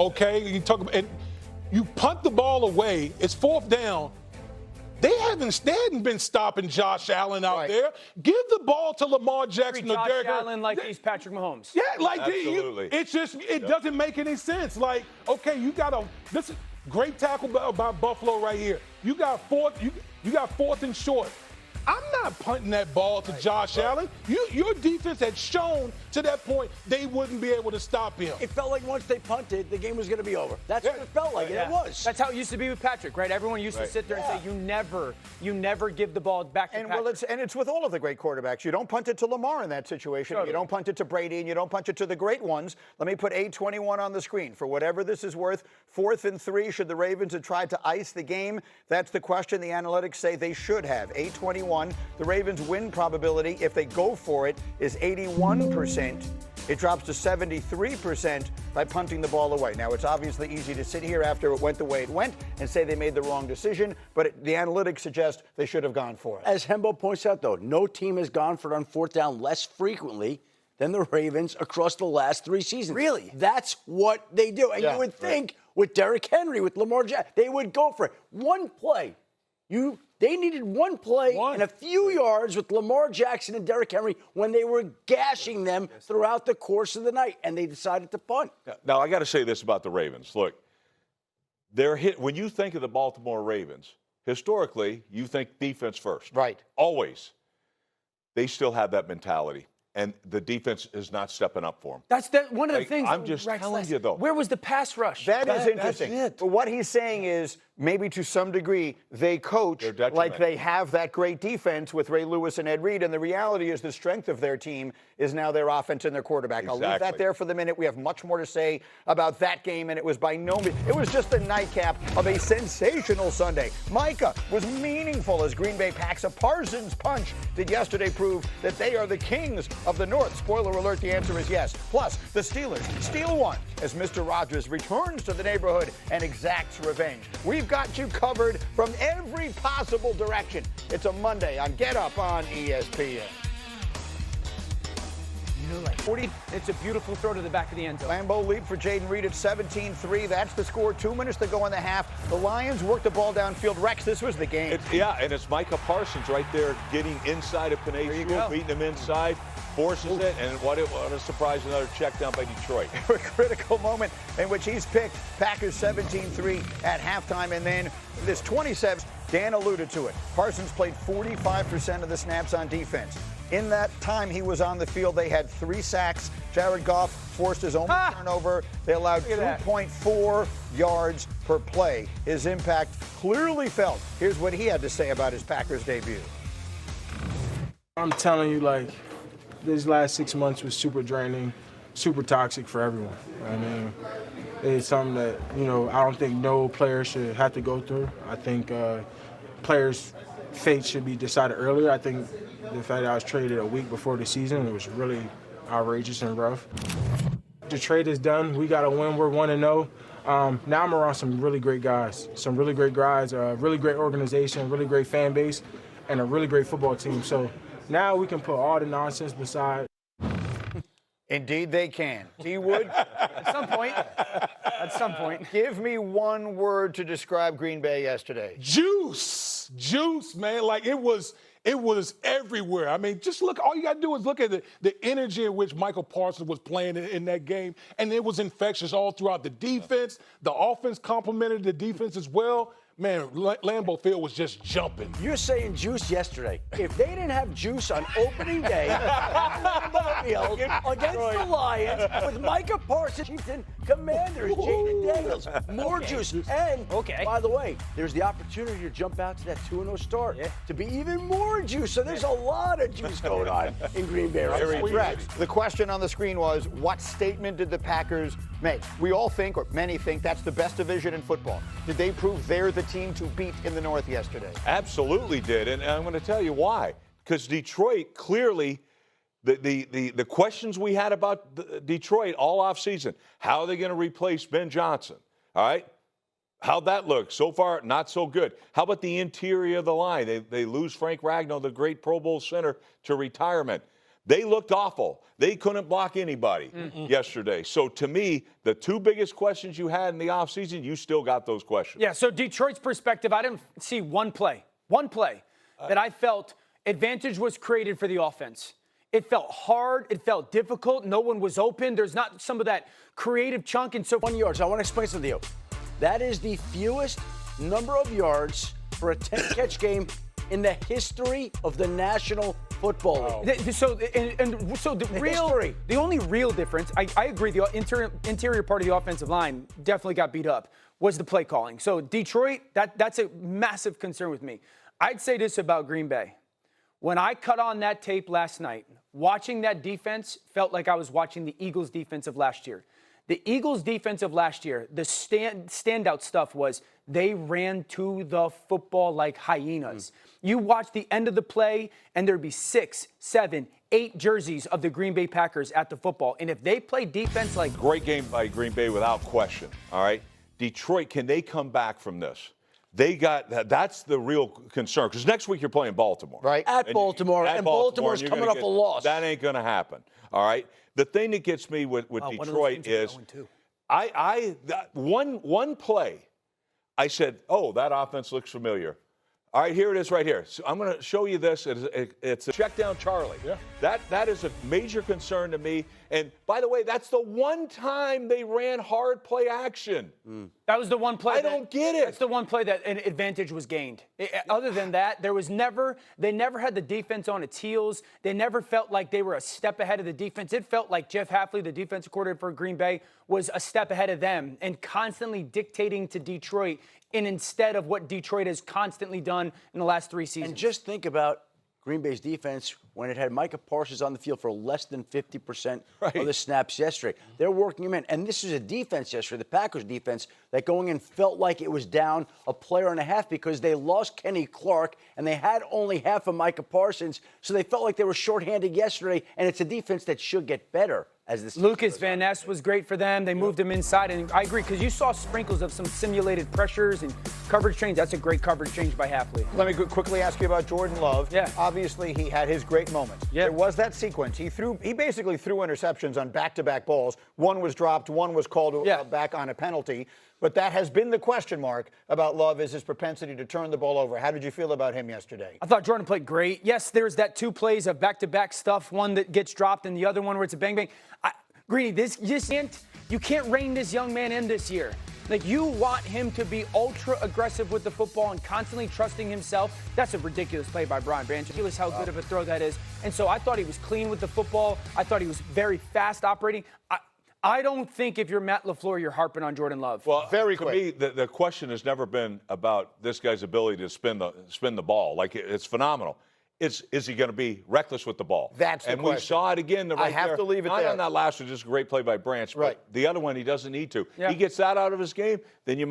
Okay, you talk about, and you punt the ball away. It's fourth down. They hadn't been stopping Josh Allen out there. Give the ball to Lamar Jackson or Josh Derrick Allen like he's Patrick Mahomes. Yeah, like Absolutely. it doesn't make any sense. Like, okay, this is great tackle by Buffalo right here. You got fourth and short. I'm not punting that ball to Josh Allen. Your defense had shown to that point they wouldn't be able to stop him. It felt like once they punted, the game was going to be over. That's what it felt like, and it was. That's how it used to be with Patrick, right? Everyone used to sit there and say, you never give the ball back to Patrick. Well, it's with all of the great quarterbacks. You don't punt it to Lamar in that situation. Totally. You don't punt it to Brady, and you don't punt it to the great ones. Let me put 8:21 on the screen. For whatever this is worth, 4th and 3, should the Ravens have tried to ice the game? That's the question. The analytics say they should have. 8:21. The Ravens' win probability, if they go for it, is 81%. It drops to 73% by punting the ball away. Now, it's obviously easy to sit here after it went the way it went and say they made the wrong decision, but the analytics suggest they should have gone for it. As Hembo points out, though, no team has gone for it on fourth down less frequently than the Ravens across the last 3 seasons. Really? That's what they do. And you would think with Derrick Henry, with Lamar Jackson, they would go for it. One play. They needed one play and a few yards with Lamar Jackson and Derrick Henry when they were gashing them throughout the course of the night, and they decided to punt. Now, I got to say this about the Ravens. Look, when you think of the Baltimore Ravens, historically, you think defense first. Right. Always. They still have that mentality. And the defense is not stepping up for them. That's one of the things. I'm just telling you, though. Where was the pass rush? That is interesting. That's it. But what he's saying is maybe to some degree they coach like they have that great defense with Ray Lewis and Ed Reed. And the reality is the strength of their team is now their offense and their quarterback. Exactly. I'll leave that there for the minute. We have much more to say about that game. And it was by no means, it was just the nightcap of a sensational Sunday. Micah was meaningful as Green Bay packs a Parsons punch. Did yesterday prove that they are the kings of the North? Spoiler alert, the answer is yes. Plus, the Steelers steal one as Mr. Rogers returns to the neighborhood and exacts revenge. We've got you covered from every possible direction. It's a Monday on Get Up on ESPN. Like 40. It's a beautiful throw to the back of the end zone. Lambeau lead for Jaden Reed at 17-3. That's the score. 2 minutes to go in the half. The Lions work the ball downfield. Rex, this was the game. And it's Micah Parsons right there getting inside of Panay Sewell, beating him inside, forces it, and what a surprise, another check down by Detroit. A critical moment in which he's picked Packers 17-3 at halftime, and then this 27. Dan alluded to it. Parsons played 45% of the snaps on defense. In that time he was on the field, they had 3 sacks. Jared Goff forced his own turnover. They allowed 2.4 yards per play. His impact clearly felt. Here's what he had to say about his Packers debut. I'm telling you, like, these last 6 months was super draining, super toxic for everyone. I mean, it's something that, I don't think no player should have to go through. I think players' fate should be decided earlier. I think the fact that I was traded a week before the season, it was really outrageous and rough. The trade is done. We got to win. We're 1-0. Now I'm around some really great guys, a really great organization, a really great fan base, and a really great football team. So now we can put all the nonsense beside. Indeed they can. T-Wood? At some point. Give me one word to describe Green Bay yesterday. Juice, man. Like it was everywhere. I mean, just look. All you got to do is look at the energy in which Michael Parsons was playing in that game, and it was infectious all throughout the defense. The offense complemented the defense as well. Man, Lambeau Field was just jumping. You're saying juice yesterday. If they didn't have juice on opening day at Lambeau Field against the Lions with Micah Parsons, Washington Commanders, Jaden Daniels, more juice. And, by the way, there's the opportunity to jump out to that 2-0 start to be even more juice. So there's a lot of juice going on in Green Bay right now. The question on the screen was, what statement did the Packers make? We all think, or many think, that's the best division in football. Did they prove they're the team to beat in the North yesterday? Absolutely did, and I'm going to tell you why. Because Detroit clearly, the questions we had about Detroit all offseason, how are they going to replace Ben Johnson? All right, how'd that look? So far, not so good. How about the interior of the line? They lose Frank Ragnow, the great Pro Bowl center, to retirement. They looked awful. They couldn't block anybody yesterday. So to me, the two biggest questions you had in the offseason, you still got those questions. Yeah, so Detroit's perspective, I didn't see one play that I felt advantage was created for the offense. It felt hard. It felt difficult. No one was open. There's not some of that creative chunk. And so 1 yard. So I want to explain something to you. That is the fewest number of yards for a 10-catch game in the history of the National Football League. So the only real difference, I agree, the interior part of the offensive line definitely got beat up, was the play calling. So Detroit, that's a massive concern with me. I'd say this about Green Bay. When I cut on that tape last night, watching that defense felt like I was watching the Eagles' defense of last year. The Eagles' defense of last year, the standout stuff was they ran to the football like hyenas. You watch the end of the play, and there'd be 6, 7, 8 jerseys of the Green Bay Packers at the football. And if they play defense like... Great game by Green Bay without question, all right? Detroit, can they come back from this? That's the real concern, because next week you're playing Baltimore. Right. At Baltimore, and Baltimore's coming off a loss. That ain't going to happen, all right? The thing that gets me with Detroit is one play, I said, oh, that offense looks familiar. All right, here it is right here. So I'm going to show you this. It's a check down Charlie. Yeah. That is a major concern to me. And by the way, that's the one time they ran hard play action. That was the one play. I don't get it. That's the one play that an advantage was gained. Other than that, they never had the defense on its heels. They never felt like they were a step ahead of the defense. It felt like Jeff Hafley, the defensive coordinator for Green Bay, was a step ahead of them and constantly dictating to Detroit, and instead of what Detroit has constantly done in the last 3 seasons. And just think about Green Bay's defense when it had Micah Parsons on the field for less than 50% of the snaps yesterday. They're working him in. And this is a defense yesterday, the Packers defense, that going in felt like it was down a player and a half because they lost Kenny Clark and they had only half of Micah Parsons. So they felt like they were shorthanded yesterday. And it's a defense that should get better as this. Lucas Van Ness was great for them. They moved him inside. And I agree, because you saw sprinkles of some simulated pressures and coverage change. That's a great coverage change by Hafley. Let me quickly ask you about Jordan Love. Yeah. Obviously, he had his great moments. Yeah. There was that sequence. He basically threw interceptions on back-to-back balls. One was dropped, one was called back on a penalty. But that has been the question mark about Love, is his propensity to turn the ball over. How did you feel about him yesterday? I thought Jordan played great. Yes, there's that 2 plays of back-to-back stuff, one that gets dropped and the other one where it's a bang-bang. Greeny, you can't rein this young man in this year. Like, you want him to be ultra aggressive with the football and constantly trusting himself. That's a ridiculous play by Brian Branch. Ridiculous how good of a throw that is. And so I thought he was clean with the football. I thought he was very fast operating. I don't think if you're Matt LaFleur, you're harping on Jordan Love. Well, to me, the question has never been about this guy's ability to spin the ball. Like, it's phenomenal. Is he going to be reckless with the ball? That's the question. And we saw it again. I have to leave it there. Not on that last one, just a great play by Branch. Right. But the other one, he doesn't need to. Yeah. He gets that out of his game, then you might.